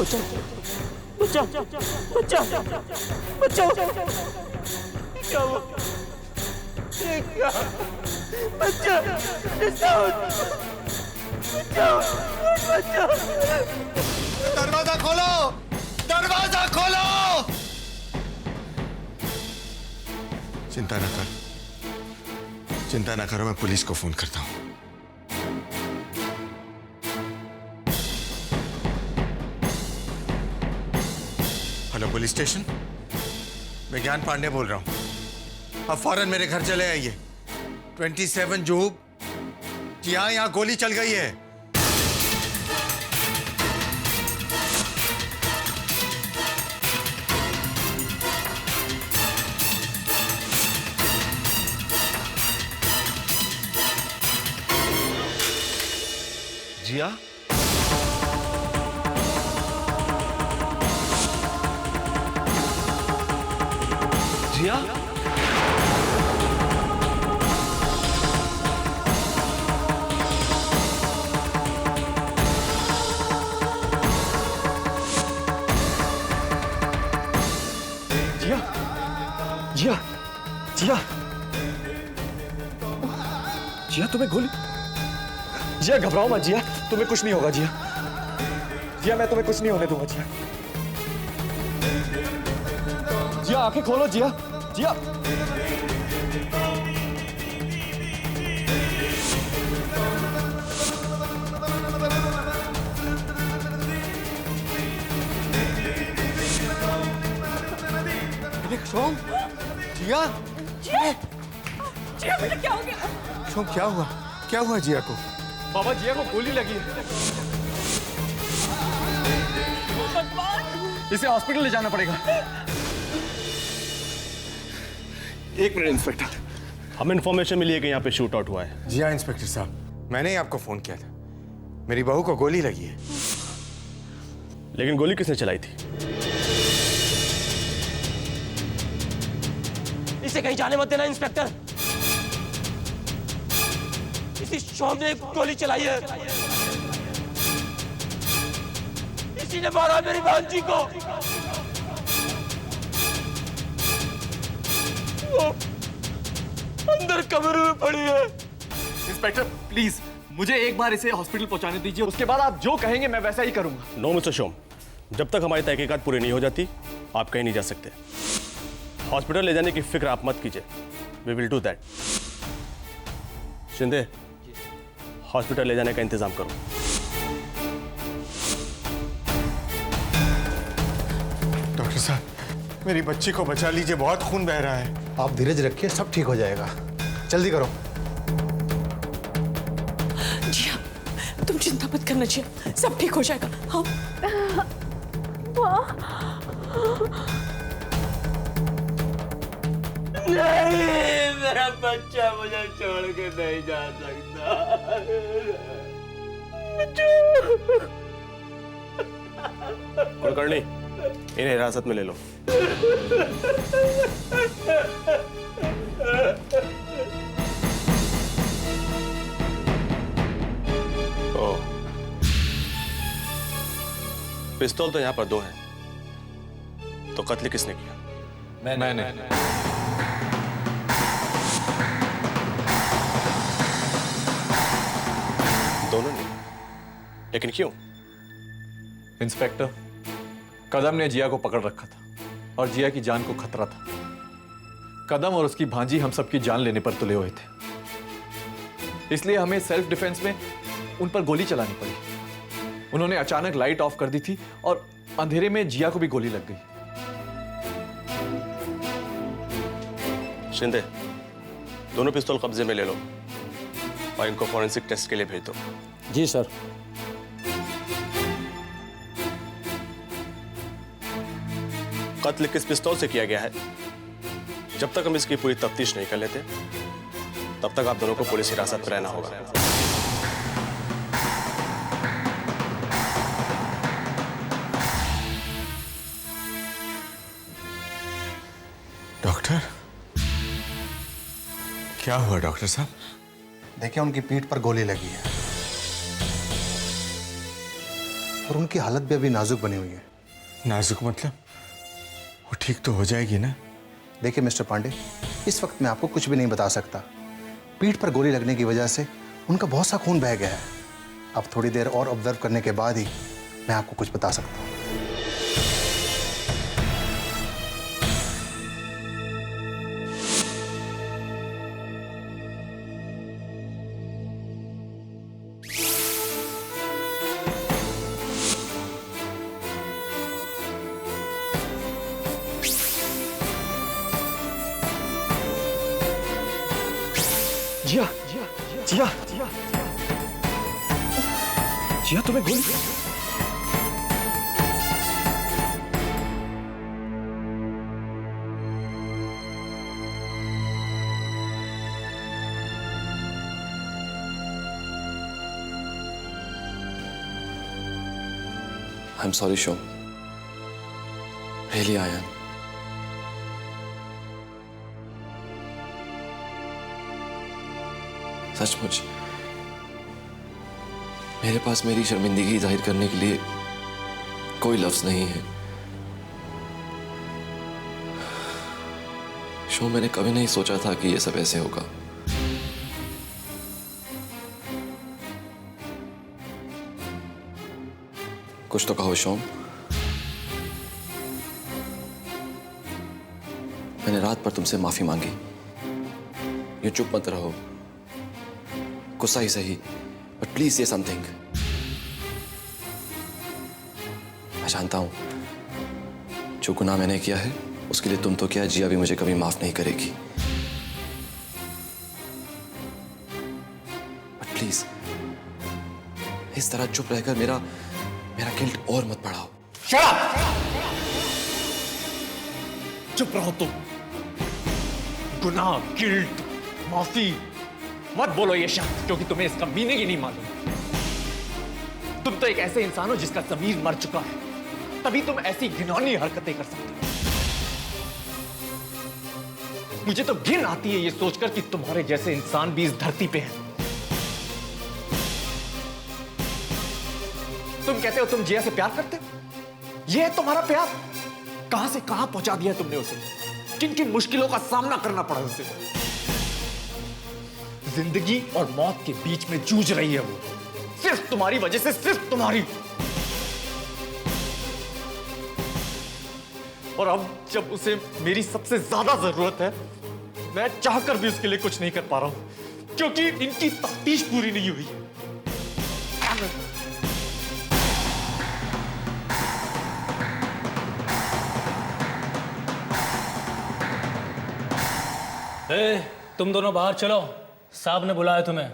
बचाओ बचाओ बचाओ बचाओ। क्या हुआ? ये क्या? बचाओ बचाओ बचाओ। दरवाजा खोलो, दरवाजा खोलो। चिंता न कर, चिंता न करो, मैं पुलिस को फोन करता हूं। हेलो पुलिस स्टेशन, मैं ज्ञान पांडे बोल रहा हूं। अब फौरन मेरे घर चले आइए। 27 जूब, जी हाँ, यहां गोली चल गई है। जिया, जिया, जिया, जिया, जिया, जिया, तुम्हें गोली। जिया घबराओ मत जिया, तुम्हें कुछ नहीं होगा जिया। जिया मैं तुम्हें कुछ नहीं होने दूंगा जिया। जिया आंखें खोलो जिया, जिया। सोम, जिया, जिया बेटा क्या हो गया? सोम क्या हुआ? क्या हुआ जिया को? बाबा जिया को गोली लगी है। इसे हॉस्पिटल ले जाना पड़ेगा। एक मिनट इंस्पेक्टर, हमें इन्फॉर्मेशन मिली है कि यहाँ पे शूट आउट हुआ है। जी हाँ इंस्पेक्टर साहब, मैंने ही आपको फोन किया था। मेरी बहू को गोली लगी है। लेकिन गोली किसने चलाई थी? इसे कहीं जाने मत देना इंस्पेक्टर। इसी शॉम ने गोली चलाई है। इसी ने मारा मेरी भांजी को। वो अंदर कमरे में पड़ी है। इंस्पेक्टर प्लीज मुझे एक बार इसे हॉस्पिटल पहुंचाने दीजिए, उसके बाद आप जो कहेंगे मैं वैसा ही करूंगा। नो मिस्टर शोम, जब तक हमारी तहकीकात पूरी नहीं हो जाती आप कहीं नहीं जा सकते। हॉस्पिटल ले जाने की फिक्र आप मत कीजिए, we will do that. Shinde, hospital ले जाने का इंतजाम करो। डॉक्टर साहब, मेरी बच्ची को बचा लीजिए, बहुत खून बह रहा है। आप धीरज रखिए, सब ठीक हो जाएगा। जल्दी करो। जिया तुम चिंता मत करना जिया, सब ठीक हो जाएगा। हाँ नहीं, मेरा बच्चा मुझे छोड़ के नहीं जा सकता। कुलकर्णी, इन्हें हिरासत में ले लो। ओह, पिस्तौल तो यहां पर 2 हैं, तो कत्ल किसने किया? मैंने। दोनों ने? लेकिन क्यों? इंस्पेक्टर, कदम ने जिया को पकड़ रखा था और जिया की जान को खतरा था। कदम और उसकी भांजी हम सबकी जान लेने पर तुले हुए थे, इसलिए हमें सेल्फ डिफेंस में उन पर गोली चलानी पड़ी। उन्होंने अचानक लाइट ऑफ कर दी थी और अंधेरे में जिया को भी गोली लग गई। शिंदे, दोनों पिस्तौल कब्जे में ले लो और इनको फॉरेंसिक टेस्ट के लिए भेज दो। जी सर। कत्ल किस पिस्तौल से किया गया है, जब तक हम इसकी पूरी तफ्तीश नहीं कर लेते तब तक आप दोनों को पुलिस हिरासत में रहना होगा। डॉक्टर, क्या हुआ डॉक्टर साहब? देखिए उनकी पीठ पर गोली लगी है। और उनकी हालत भी अभी नाजुक बनी हुई है। नाजुक मतलब? वो ठीक तो हो जाएगी ना? देखिए मिस्टर पांडे, इस वक्त मैं आपको कुछ भी नहीं बता सकता। पीठ पर गोली लगने की वजह से उनका बहुत सा खून बह गया है। अब थोड़ी देर और ऑब्जर्व करने के बाद ही मैं आपको कुछ बता सकता हूँ। जिया जिया जिया जिया तुम्हें गोली I'm sorry, Shom. Really, I am. सचमुच मेरे पास मेरी शर्मिंदगी जाहिर करने के लिए कोई लफ्ज नहीं है। शो, मैंने कभी नहीं सोचा था कि ये सब ऐसे होगा। कुछ तो कहो शोम। मैंने रात पर तुमसे माफी मांगी। ये चुप मत रहो, गुस्सा ही सही, बट प्लीज से समथिंग। मैं जानता हूं जो गुनाह मैंने किया है उसके लिए तुम तो क्या, जिया भी मुझे कभी माफ नहीं करेगी। बट प्लीज इस तरह चुप रहकर मेरा गिल्ट और मत बढ़ाओ। चुप रहो तुम। गुनाह, गिल्ट, माफी मत बोलो ये शब्द, क्योंकि तुम्हें इसका मीनिंग ही नहीं मालूम। तुम तो एक ऐसे इंसान हो जिसका ज़मीर मर चुका है, तभी तुम ऐसी घिनौनी हरकतें कर सकते हो। मुझे तो घिन आती है ये सोचकर कि तुम्हारे जैसे इंसान भी इस धरती पे हैं। तुम कहते हो तुम जिया से प्यार करते हो, ये है तुम्हारा प्यार? कहां से कहां पहुंचा दिया तुमने उसे, किन किन मुश्किलों का सामना करना पड़ा उसे। जिंदगी और मौत के बीच में जूझ रही है वो, सिर्फ तुम्हारी वजह से, सिर्फ तुम्हारी। और अब जब उसे मेरी सबसे ज्यादा जरूरत है, मैं चाहकर भी उसके लिए कुछ नहीं कर पा रहा हूं, क्योंकि इनकी तफ्तीश पूरी नहीं हुई। तुम दोनों बाहर चलो, साहब ने बुलाया तुम्हें।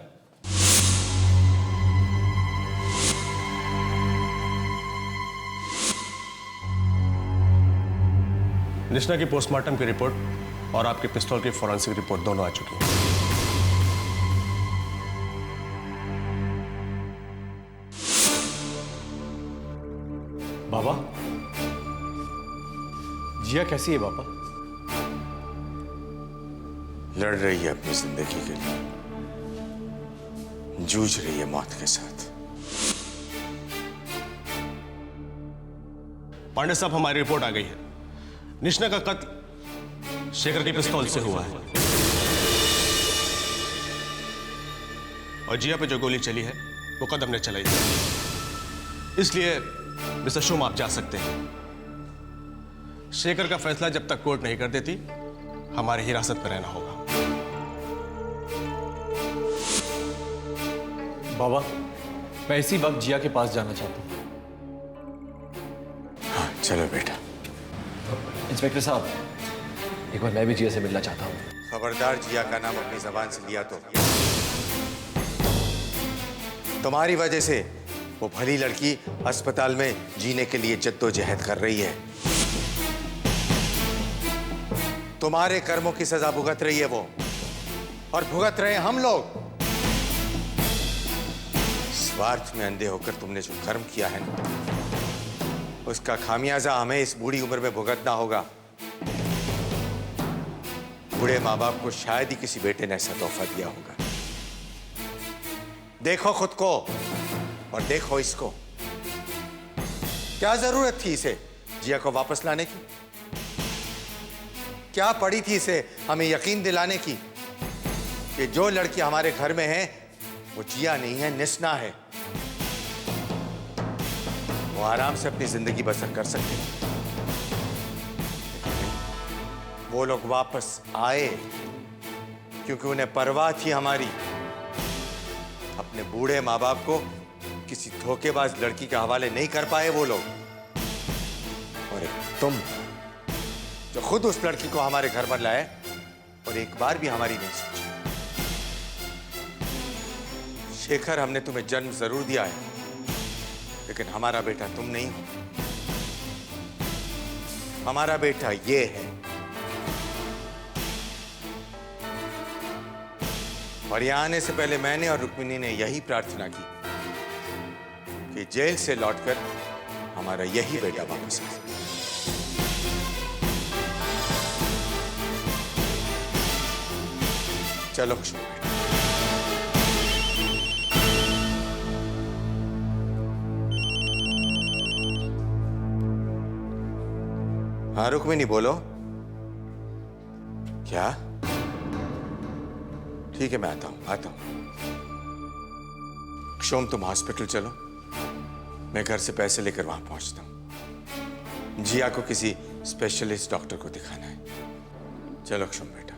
निष्णा की पोस्टमार्टम की रिपोर्ट और आपके पिस्तौल की फॉरेंसिक रिपोर्ट दोनों आ चुकी हैं। बाबा, जिया कैसी है बाबा? लड़ रही है अपनी जिंदगी के लिए, जूझ रही है मौत के साथ। पांडे साहब, हमारी रिपोर्ट आ गई है। निष्णा का कत्ल शेखर के पिस्तौल से हुआ है, और जिया पे जो गोली चली है वो कदम ने चलाई थी। इसलिए मिस्टर शोम, आप जा सकते हैं। शेखर का फैसला जब तक कोर्ट नहीं कर देती, हमारी हिरासत में रहना होगा। बाबा, मैं इसी वक्त जिया के पास जाना चाहता हूं। हाँ, चलो बेटा। इंस्पेक्टर साहब, एक बार मैं भी जिया से मिलना चाहता हूं। खबरदार जिया का नाम अपनी जबान से लिया तो। तुम्हारी वजह से वो भली लड़की अस्पताल में जीने के लिए जद्दोजहद कर रही है। तुम्हारे कर्मों की सजा भुगत रही है वो, और भुगत रहे हम लोग। स्वार्थ में अंधे होकर तुमने जो कर्म किया है ना, उसका खामियाजा हमें इस बूढ़ी उम्र में भुगतना होगा। बूढ़े माँ बाप को शायद ही किसी बेटे ने ऐसा तोहफा दिया होगा। देखो खुद को और देखो इसको। क्या जरूरत थी इसे जिया को वापस लाने की? क्या पड़ी थी इसे हमें यकीन दिलाने की कि जो लड़की हमारे घर में है वो जिया नहीं है, निस्ना है। वो आराम से अपनी जिंदगी बसर कर सकते हैं। वो लोग वापस आए क्योंकि उन्हें परवाह थी हमारी। अपने बूढ़े माँ बाप को किसी धोखेबाज लड़की के हवाले नहीं कर पाए वो लोग। और तुम जो खुद उस लड़की को हमारे घर पर लाए और एक बार भी हमारी नहीं सोची। शेखर, हमने तुम्हें जन्म जरूर दिया है, लेकिन हमारा बेटा तुम नहीं हो। हमारा बेटा ये है। और यहां आने से पहले मैंने और रुक्मिणी ने यही प्रार्थना की कि जेल से लौटकर हमारा यही बेटा वापस आए। चलो खुश बेटा। हाँ रुक्मिणी, बोलो। क्या? ठीक है, मैं आता हूं। क्षोम, तुम हॉस्पिटल चलो, मैं घर से पैसे लेकर वहां पहुंचता हूं। जिया को किसी स्पेशलिस्ट डॉक्टर को दिखाना है। चलो क्षोम बेटा।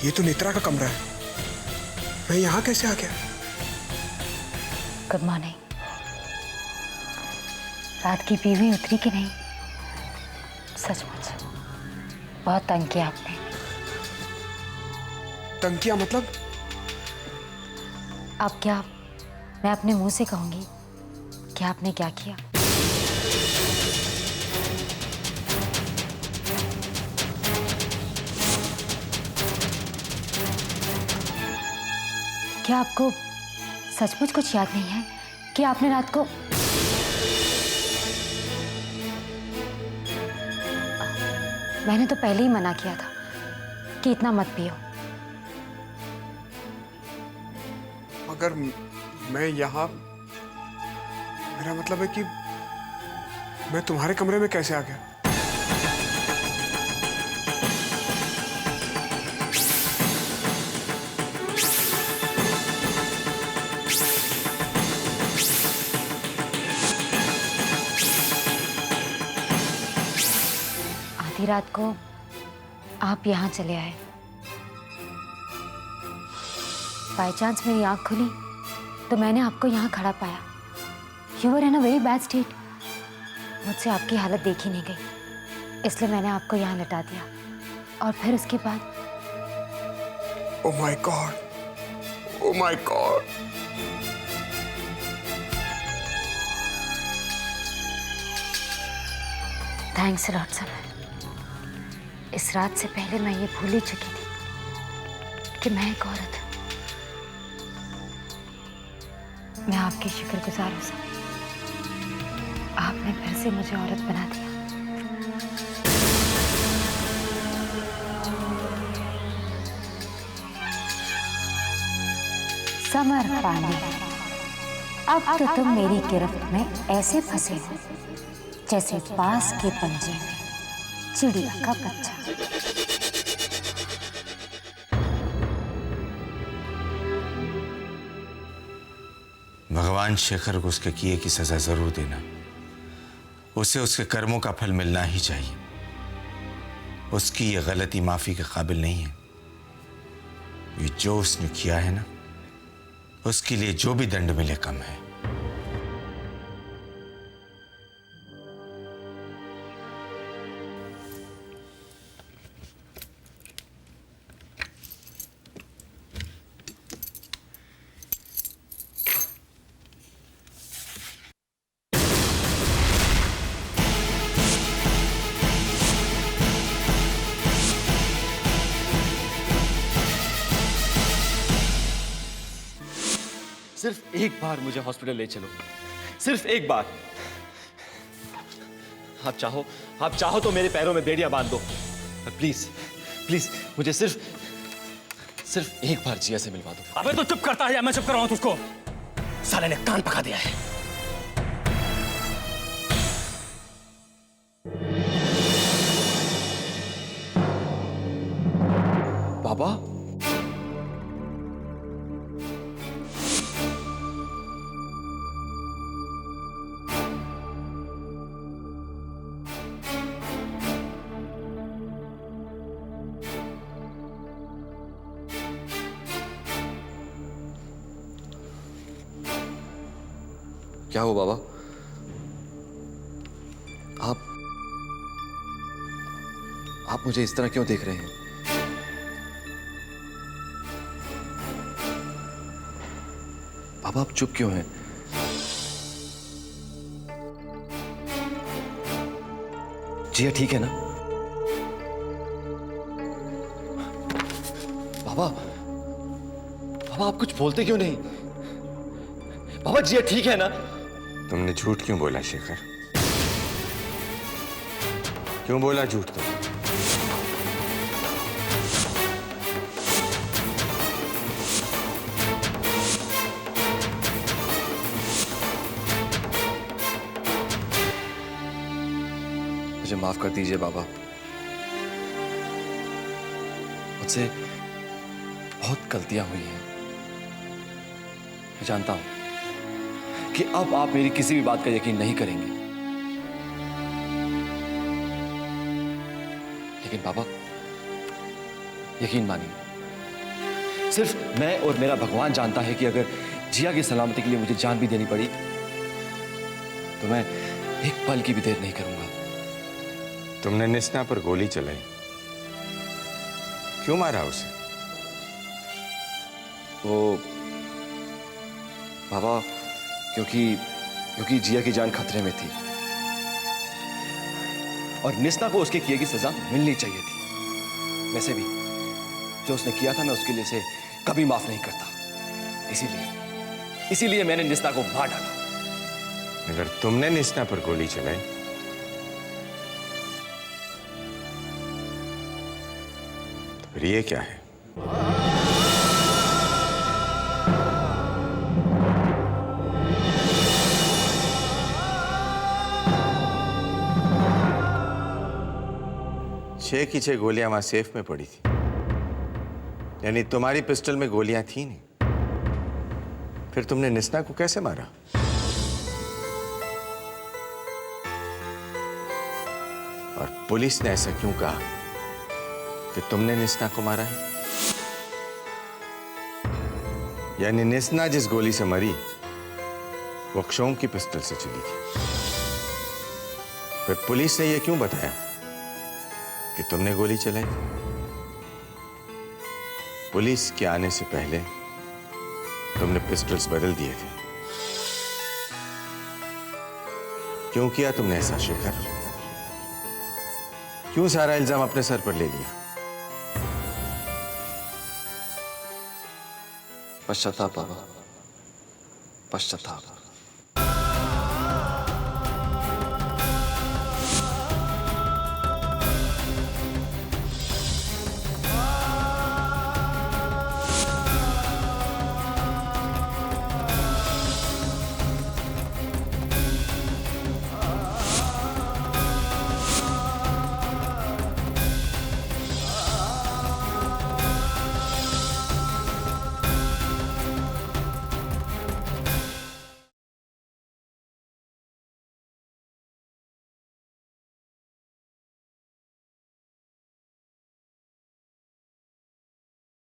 ये तो नेत्रा का कमरा है। मैं यहाँ कैसे आ गया? Good morning. रात की पीवी उतरी कि नहीं? सचमुच बहुत तंग किया आपने। तंग किया मतलब? अब क्या मैं अपने मुंह से कहूंगी कि आपने क्या किया? क्या आपको सचमुच कुछ याद नहीं है कि आपने रात को मैंने तो पहले ही मना किया था कि इतना मत पियो। मगर मैं यहाँ, मेरा मतलब है कि मैं तुम्हारे कमरे में कैसे आ गया? आधी रात को आप यहाँ चले आए। बाय चांस मेरी आंख खुली तो मैंने आपको यहाँ खड़ा पाया। You were in a very bad state. मुझसे आपकी हालत देखी नहीं गई, इसलिए मैंने आपको यहाँ लटा दिया। और फिर उसके बाद oh my God, oh my God. Thanks lot summer. इस रात से पहले मैं ये भूल ही चुकी थी कि मैं एक औरत हूँ। मैं आपकी शुक्रगुजार हूँ सब। आपने फिर से मुझे औरत बना दिया। समर पांडे, अब तो तुम मेरी गिरफ्त में ऐसे फंसे हो जैसे बांस के पंजे में चिड़िया का बच्चा। भगवान शेखर को उसके किए की सजा जरूर देना। उसे उसके कर्मों का फल मिलना ही चाहिए। उसकी ये गलती माफी के काबिल नहीं है। ये जो उसने किया है ना, उसके लिए जो भी दंड मिले कम है। सिर्फ एक बार मुझे हॉस्पिटल ले चलो, सिर्फ एक बार। आप चाहो तो मेरे पैरों में बेड़ियां बांध दो, पर प्लीज प्लीज मुझे सिर्फ एक बार जिया से मिलवा दो। अबे तो चुप करता है या मैं चुप करवाऊं तुझको? साले ने कान पका दिया है। बाबा, क्या हो बाबा? आप मुझे इस तरह क्यों देख रहे हैं? बाबा आप चुप क्यों हैं? जिया ठीक है ना? बाबा बाबा आप कुछ बोलते क्यों नहीं? बाबा जिया ठीक है ना? तुमने झूठ क्यों बोला शेखर? क्यों बोला झूठ तुम? मुझे माफ कर दीजिए बाबा, मुझसे बहुत गलतियां हुई हैं। मैं जानता हूं कि अब आप मेरी किसी भी बात का यकीन नहीं करेंगे, लेकिन बाबा यकीन मानिए, सिर्फ मैं और मेरा भगवान जानता है कि अगर जिया की सलामती के लिए मुझे जान भी देनी पड़ी तो मैं एक पल की भी देर नहीं करूंगा। तुमने निस्ना पर गोली चलाई, क्यों मारा उसे? वो बाबा क्योंकि जिया की जान खतरे में थी और निस्ना को उसके किए की सजा मिलनी चाहिए थी। वैसे भी जो उसने किया था मैं उसके लिए उसे कभी माफ नहीं करता। इसीलिए मैंने निस्ना को मार डाला। अगर तुमने निस्ना पर गोली चलाई तो फिर ये क्या है? छह की छह गोलियां वहां सेफ में पड़ी थी, यानी तुम्हारी पिस्टल में गोलियां थी नहीं। फिर तुमने निस्ना को कैसे मारा? और पुलिस ने ऐसा क्यों कहा कि तुमने निस्ना को मारा है? यानी निस्ना जिस गोली से मरी वो क्षोम की पिस्टल से चली थी। फिर पुलिस ने यह क्यों बताया कि तुमने गोली चलाई? पुलिस के आने से पहले तुमने पिस्टल्स बदल दिए थे। क्यों किया तुमने ऐसा शेखर? क्यों सारा इल्जाम अपने सर पर ले लिया? पश्चाताप बाबा, पश्चाताप।